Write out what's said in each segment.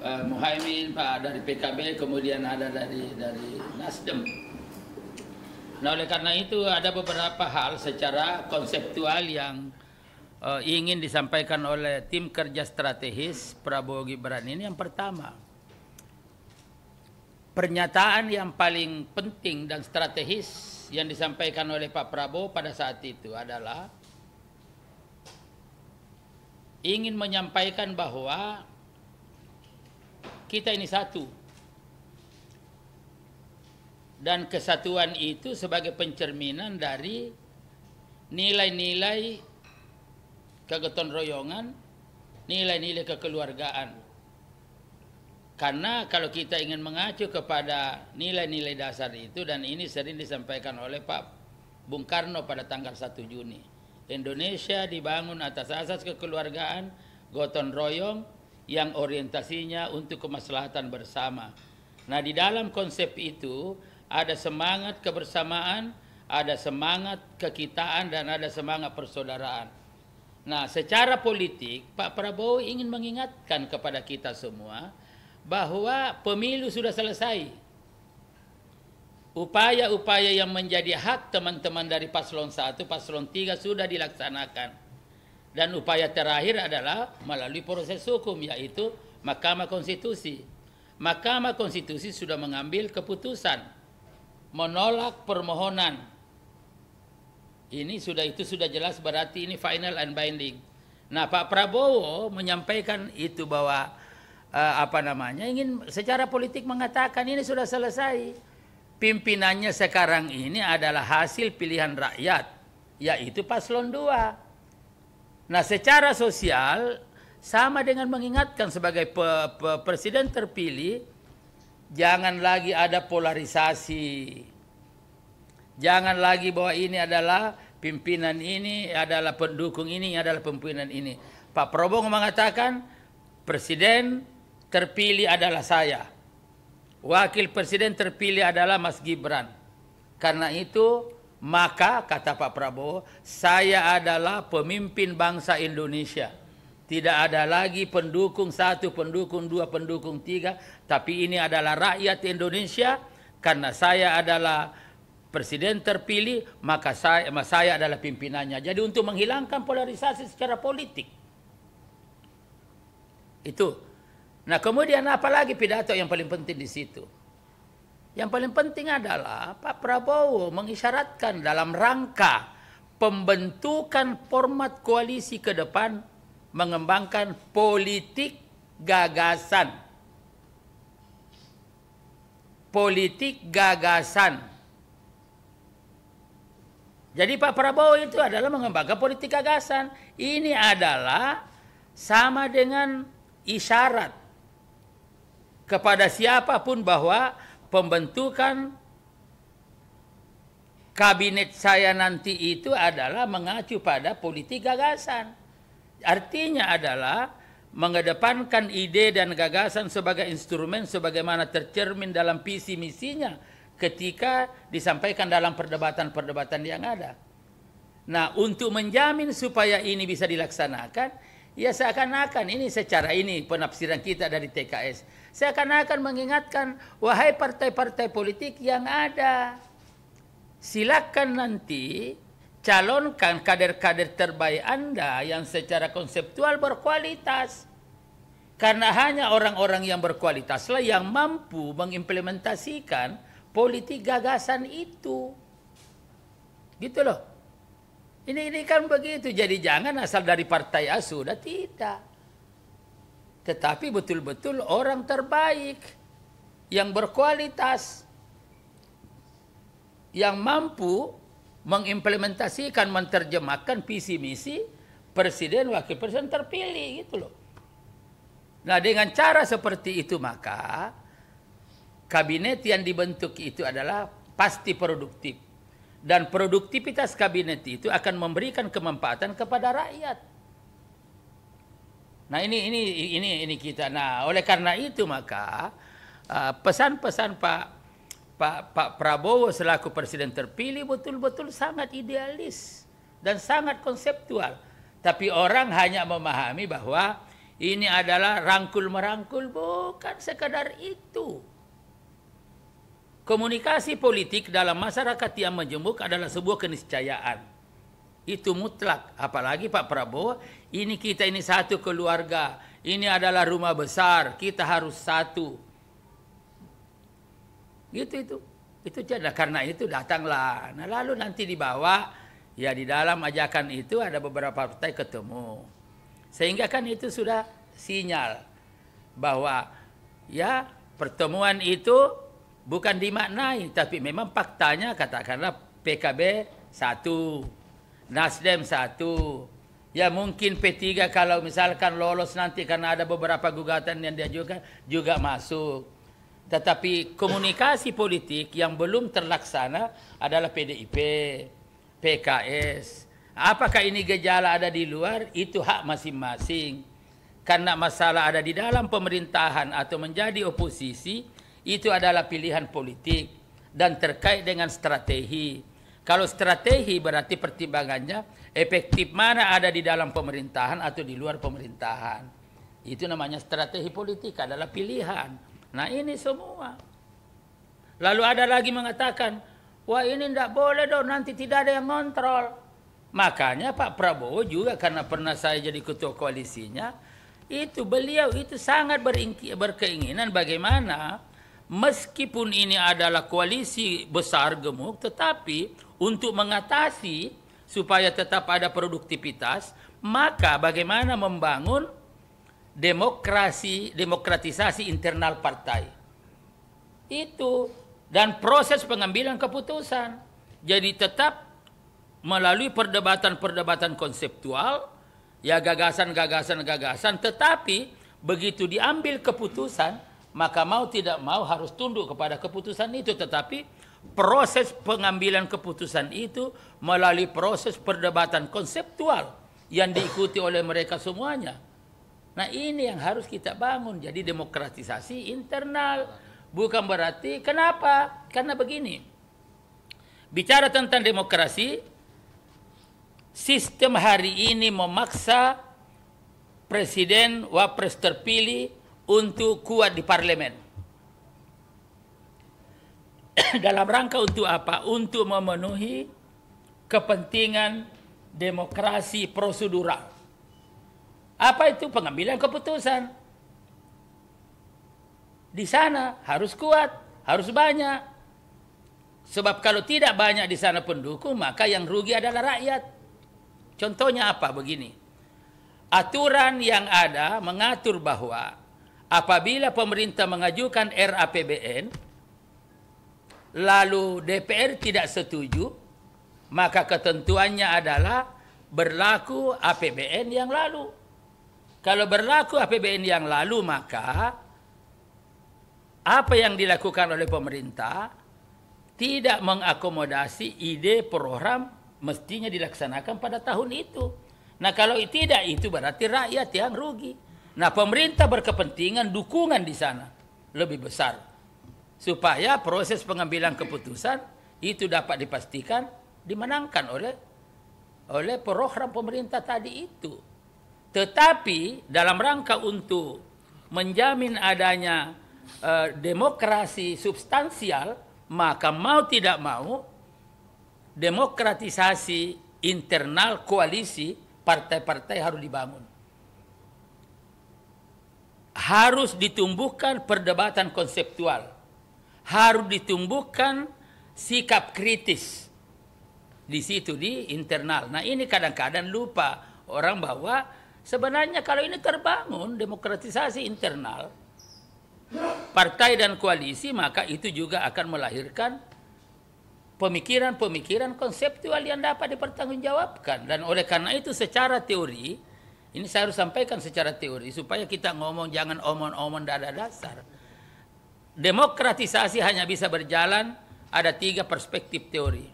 Muhaimin, Pak dari PKB, kemudian ada dari Nasdem. Nah, oleh karena itu ada beberapa hal secara konseptual yang ingin disampaikan oleh tim kerja strategis Prabowo Gibran ini. Yang pertama, pernyataan yang paling penting dan strategis yang disampaikan oleh Pak Prabowo pada saat itu adalah ingin menyampaikan bahwa kita ini satu. Dan kesatuan itu sebagai pencerminan dari nilai-nilai kegotong royongan, nilai-nilai kekeluargaan. Karena kalau kita ingin mengacu kepada nilai-nilai dasar itu, dan ini sering disampaikan oleh Pak Bung Karno pada tanggal 1 Juni. Indonesia dibangun atas asas kekeluargaan, gotong royong, yang orientasinya untuk kemaslahatan bersama. Nah, di dalam konsep itu ada semangat kebersamaan, ada semangat kekitaan, dan ada semangat persaudaraan. Nah, secara politik, Pak Prabowo ingin mengingatkan kepada kita semua bahwa pemilu sudah selesai. Upaya-upaya yang menjadi hak teman-teman dari paslon 1, paslon 3 sudah dilaksanakan. Dan upaya terakhir adalah melalui proses hukum, yaitu Mahkamah Konstitusi. Mahkamah Konstitusi sudah mengambil keputusan menolak permohonan. Itu sudah jelas, berarti ini final and binding. Nah, Pak Prabowo menyampaikan itu bahwa ingin secara politik mengatakan ini sudah selesai. Pimpinannya sekarang ini adalah hasil pilihan rakyat, yaitu paslon 2. Nah, secara sosial sama dengan mengingatkan sebagai presiden terpilih, jangan lagi ada polarisasi. Jangan lagi bahwa ini adalah pimpinan ini, adalah pendukung ini adalah pimpinan ini. Pak Prabowo mengatakan presiden terpilih adalah saya. Wakil presiden terpilih adalah Mas Gibran. Karena itu, maka kata Pak Prabowo, saya adalah pemimpin bangsa Indonesia. Tidak ada lagi pendukung 1, pendukung 2, pendukung 3, tapi ini adalah rakyat Indonesia. Karena saya adalah presiden terpilih, maka saya adalah pimpinannya. Jadi untuk menghilangkan polarisasi secara politik. Itu. Nah, kemudian apa lagi pidato yang paling penting di situ? Yang paling penting adalah Pak Prabowo mengisyaratkan dalam rangka pembentukan format koalisi ke depan mengembangkan politik gagasan. Politik gagasan. Jadi Pak Prabowo itu adalah mengembangkan politik gagasan. Ini adalah sama dengan isyarat kepada siapapun bahwa pembentukan kabinet saya nanti itu adalah mengacu pada politik gagasan. Artinya adalah mengedepankan ide dan gagasan sebagai instrumen sebagaimana tercermin dalam visi misinya ketika disampaikan dalam perdebatan-perdebatan yang ada. Nah, untuk menjamin supaya ini bisa dilaksanakan, ya seakan-akan ini secara ini penafsiran kita dari TKS. Seakan-akan mengingatkan, wahai partai-partai politik yang ada, silakan nanti calonkan kader-kader terbaik Anda yang secara konseptual berkualitas. Karena hanya orang-orang yang berkualitaslah yang mampu mengimplementasikan politik gagasan itu. Gitu loh. Ini kan begitu. Jadi jangan asal dari partai A sudah, tidak. Tetapi betul-betul orang terbaik yang berkualitas, yang mampu mengimplementasikan, menerjemahkan visi misi presiden wakil presiden terpilih, gitu loh. Nah, dengan cara seperti itu maka kabinet yang dibentuk itu adalah pasti produktif, dan produktivitas kabinet itu akan memberikan kemanfaatan kepada rakyat. Nah, ini kita. Nah, oleh karena itu maka pesan-pesan Pak Prabowo selaku presiden terpilih betul-betul sangat idealis dan sangat konseptual. Tapi orang hanya memahami bahwa ini adalah rangkul-merangkul, bukan sekadar itu. Komunikasi politik dalam masyarakat yang majemuk adalah sebuah keniscayaan. Itu mutlak. Apalagi Pak Prabowo, ini kita ini satu keluarga. Ini adalah rumah besar, kita harus satu. Gitu. Itu jadi karena itu datanglah. Nah lalu nanti dibawa, ya di dalam ajakan itu ada beberapa partai ketemu. Sehingga kan itu sudah sinyal bahwa ya pertemuan itu bukan dimaknai, tapi memang faktanya katakanlah PKB satu, Nasdem satu. Ya mungkin P3 kalau misalkan lolos nanti karena ada beberapa gugatan yang diajukan juga masuk. Tetapi komunikasi politik yang belum terlaksana adalah PDIP, PKS. Apakah ini gejala ada di luar? Itu hak masing-masing. Karena masalah ada di dalam pemerintahan atau menjadi oposisi, itu adalah pilihan politik dan terkait dengan strategi. Kalau strategi berarti pertimbangannya efektif mana ada di dalam pemerintahan atau di luar pemerintahan. Itu namanya strategi politik, adalah pilihan. Nah ini semua. Lalu ada lagi mengatakan, wah ini tidak boleh dong, nanti tidak ada yang ngontrol. Makanya Pak Prabowo juga karena pernah saya jadi ketua koalisinya, itu beliau itu sangat berkeinginan bagaimana meskipun ini adalah koalisi besar gemuk, tetapi untuk mengatasi supaya tetap ada produktivitas, maka bagaimana membangun demokratisasi internal partai. Itu dan proses pengambilan keputusan. Jadi tetap melalui perdebatan-perdebatan konseptual, ya gagasan-gagasan, tetapi begitu diambil keputusan, maka mau tidak mau harus tunduk kepada keputusan itu. Tetapi proses pengambilan keputusan itu melalui proses perdebatan konseptual yang diikuti oleh mereka semuanya. Nah ini yang harus kita bangun. Jadi demokratisasi internal. Bukan berarti, kenapa? Karena begini. Bicara tentang demokrasi, sistem hari ini memaksa presiden wapres terpilih untuk kuat di parlemen. Dalam rangka untuk apa? Untuk memenuhi kepentingan demokrasi prosedural. Apa itu? Pengambilan keputusan. Di sana harus kuat, harus banyak. Sebab kalau tidak banyak di sana pendukung, maka yang rugi adalah rakyat. Contohnya apa? Begini. Aturan yang ada mengatur bahwa apabila pemerintah mengajukan RAPBN, lalu DPR tidak setuju, maka ketentuannya adalah berlaku APBN yang lalu. Kalau berlaku APBN yang lalu, maka apa yang dilakukan oleh pemerintah tidak mengakomodasi ide program mestinya dilaksanakan pada tahun itu. Nah kalau tidak, itu berarti rakyat yang rugi. Nah pemerintah berkepentingan dukungan di sana lebih besar. Supaya proses pengambilan keputusan itu dapat dipastikan dimenangkan oleh program pemerintah tadi itu. Tetapi dalam rangka untuk menjamin adanya demokrasi substansial, maka mau tidak mau demokratisasi internal koalisi partai-partai harus dibangun. Harus ditumbuhkan perdebatan konseptual. Harus ditumbuhkan sikap kritis di situ di internal. Nah ini kadang-kadang lupa orang bahwa sebenarnya kalau ini terbangun demokratisasi internal partai dan koalisi, maka itu juga akan melahirkan pemikiran-pemikiran konseptual yang dapat dipertanggungjawabkan. Dan oleh karena itu secara teori, ini saya harus sampaikan secara teori supaya kita ngomong jangan omong-omong dada dasar. Demokratisasi hanya bisa berjalan ada 3 perspektif teori.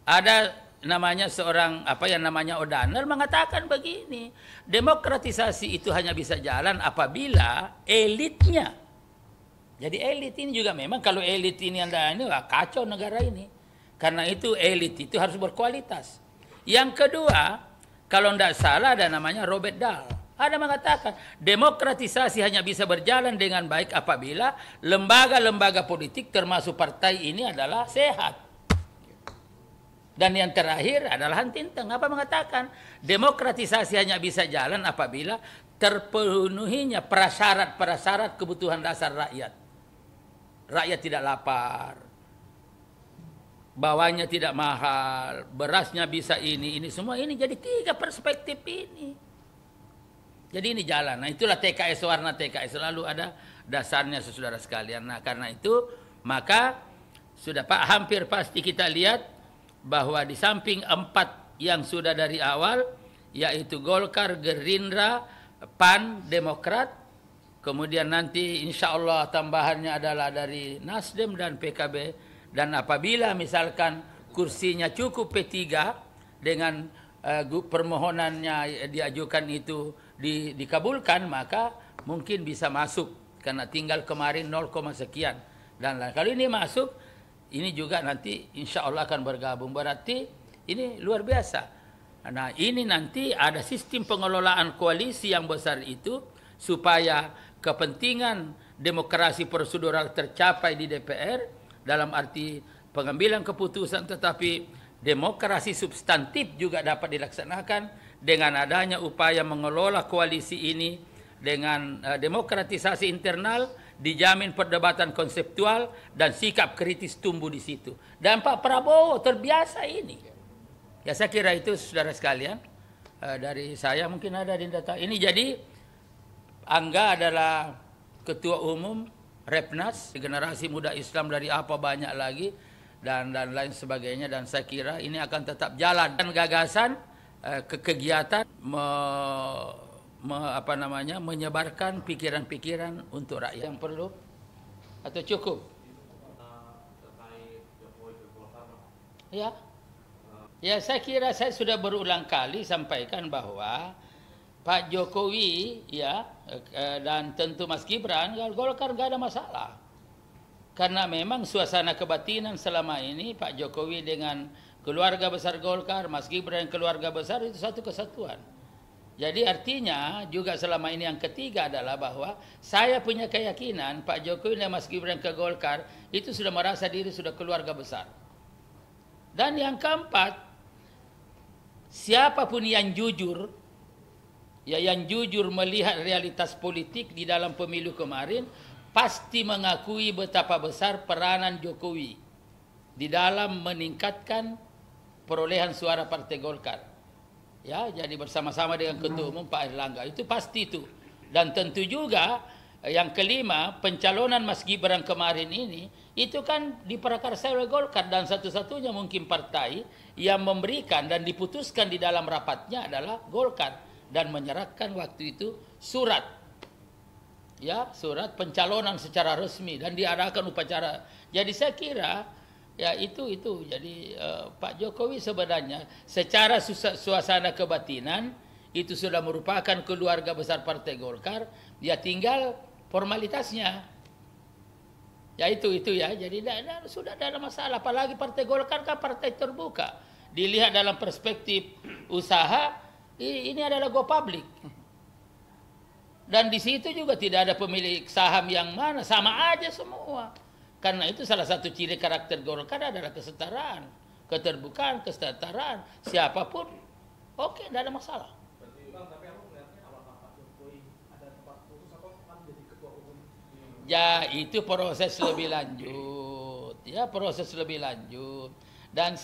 Ada namanya seorang O'Donnell mengatakan begini, demokratisasi itu hanya bisa jalan apabila elitnya. Jadi elit ini juga memang kalau elit ini wah, kacau negara ini. Karena itu elit itu harus berkualitas. Yang kedua, kalau tidak salah ada namanya Robert Dahl. Ada mengatakan demokratisasi hanya bisa berjalan dengan baik apabila lembaga-lembaga politik termasuk partai ini adalah sehat. Dan yang terakhir adalah Han Tinteng. Apa mengatakan demokratisasi hanya bisa jalan apabila terpenuhinya prasyarat-prasyarat kebutuhan dasar rakyat. Rakyat tidak lapar, bawahnya tidak mahal, berasnya bisa ini semua ini. Jadi 3 perspektif ini. Jadi ini jalan. Nah itulah TKS, warna TKS selalu ada dasarnya saudara sekalian. Nah karena itu maka sudah Pak hampir pasti kita lihat bahwa di samping 4 yang sudah dari awal, yaitu Golkar, Gerindra, PAN, Demokrat, kemudian nanti insya Allah tambahannya adalah dari Nasdem dan PKB. Dan apabila misalkan kursinya cukup P3 dengan permohonannya diajukan itu dikabulkan, maka mungkin bisa masuk karena tinggal kemarin 0, sekian dan lain. Kalau ini masuk, ini juga nanti insya Allah akan bergabung. Berarti ini luar biasa. Nah ini nanti ada sistem pengelolaan koalisi yang besar itu supaya kepentingan demokrasi prosedural tercapai di DPR dalam arti pengambilan keputusan, tetapi demokrasi substantif juga dapat dilaksanakan dengan adanya upaya mengelola koalisi ini dengan demokratisasi internal, dijamin perdebatan konseptual dan sikap kritis tumbuh di situ. Dan Pak Prabowo terbiasa ini. Ya saya kira itu saudara sekalian, dari saya mungkin ada di data ini. Jadi Angga adalah ketua umum Repnas, generasi muda Islam dari apa banyak lagi dan lain sebagainya, dan saya kira ini akan tetap jalan dan gagasan kegiatan menyebarkan pikiran-pikiran untuk rakyat. Yang perlu atau cukup? Ya. Ya, saya kira saya sudah berulang kali sampaikan bahwa Pak Jokowi ya dan tentu Mas Gibran, Golkar nggak ada masalah. Karena memang suasana kebatinan selama ini Pak Jokowi dengan keluarga besar Golkar, Mas Gibran keluarga besar itu satu kesatuan. Jadi artinya juga selama ini yang ketiga adalah bahwa saya punya keyakinan Pak Jokowi dan Mas Gibran ke Golkar itu sudah merasa diri sudah keluarga besar. Dan yang keempat, siapapun yang jujur, ya yang jujur melihat realitas politik di dalam pemilu kemarin, pasti mengakui betapa besar peranan Jokowi di dalam meningkatkan perolehan suara Partai Golkar. Ya, jadi bersama-sama dengan Ketua Umum Pak Airlangga, itu pasti itu. Dan tentu juga yang kelima, pencalonan Mas Gibran kemarin ini, itu kan diprakarsai oleh Golkar dan satu-satunya mungkin partai yang memberikan dan diputuskan di dalam rapatnya adalah Golkar dan menyerahkan waktu itu surat, ya surat pencalonan secara resmi dan diadakan upacara. Jadi saya kira ya itu jadi Pak Jokowi sebenarnya secara suasana kebatinan itu sudah merupakan keluarga besar Partai Golkar, ya tinggal formalitasnya. Ya itu ya. Jadi sudah tidak ada masalah. Apalagi Partai Golkar kan partai terbuka. Dilihat dalam perspektif usaha, ini adalah go public. Dan di situ juga tidak ada pemilik saham yang mana, sama aja semua. Karena itu salah satu ciri karakter Golkar adalah kesetaraan, keterbukaan, kesetaraan. Siapapun, oke, tidak ada masalah. Ya itu proses lebih lanjut, ya proses lebih lanjut. Dan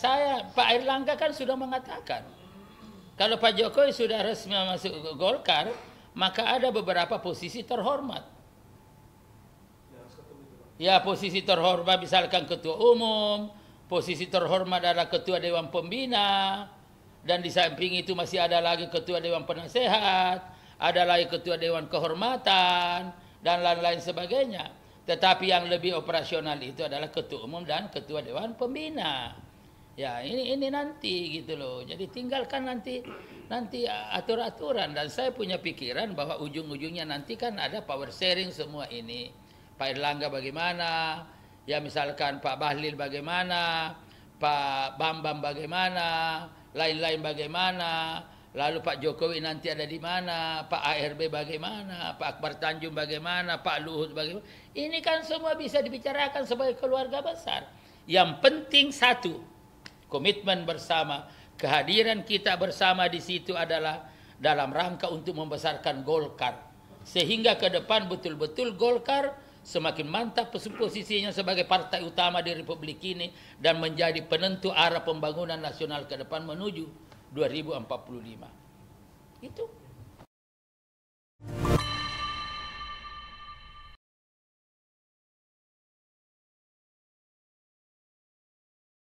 Pak Airlangga kan sudah mengatakan, kalau Pak Jokowi sudah resmi masuk ke Golkar, maka ada beberapa posisi terhormat. Ya posisi terhormat misalkan Ketua Umum, posisi terhormat adalah Ketua Dewan Pembina, dan di samping itu masih ada lagi Ketua Dewan Penasehat, ada lagi Ketua Dewan Kehormatan, dan lain-lain sebagainya. Tetapi yang lebih operasional itu adalah Ketua Umum dan Ketua Dewan Pembina. Ya ini nanti gitu loh. Jadi tinggalkan nanti atur-aturan. Dan saya punya pikiran bahwa ujung-ujungnya nanti kan ada power sharing semua ini. Pak Airlangga bagaimana, ya misalkan Pak Bahlil bagaimana, Pak Bambang bagaimana, lain-lain bagaimana, lalu Pak Jokowi nanti ada di mana, Pak ARB bagaimana, Pak Akbar Tanjung bagaimana, Pak Luhut bagaimana. Ini kan semua bisa dibicarakan sebagai keluarga besar. Yang penting satu, komitmen bersama, kehadiran kita bersama di situ adalah dalam rangka untuk membesarkan Golkar. Sehingga ke depan betul-betul Golkar semakin mantap posisinya sebagai partai utama di Republik ini dan menjadi penentu arah pembangunan nasional ke depan menuju 2045. Itu.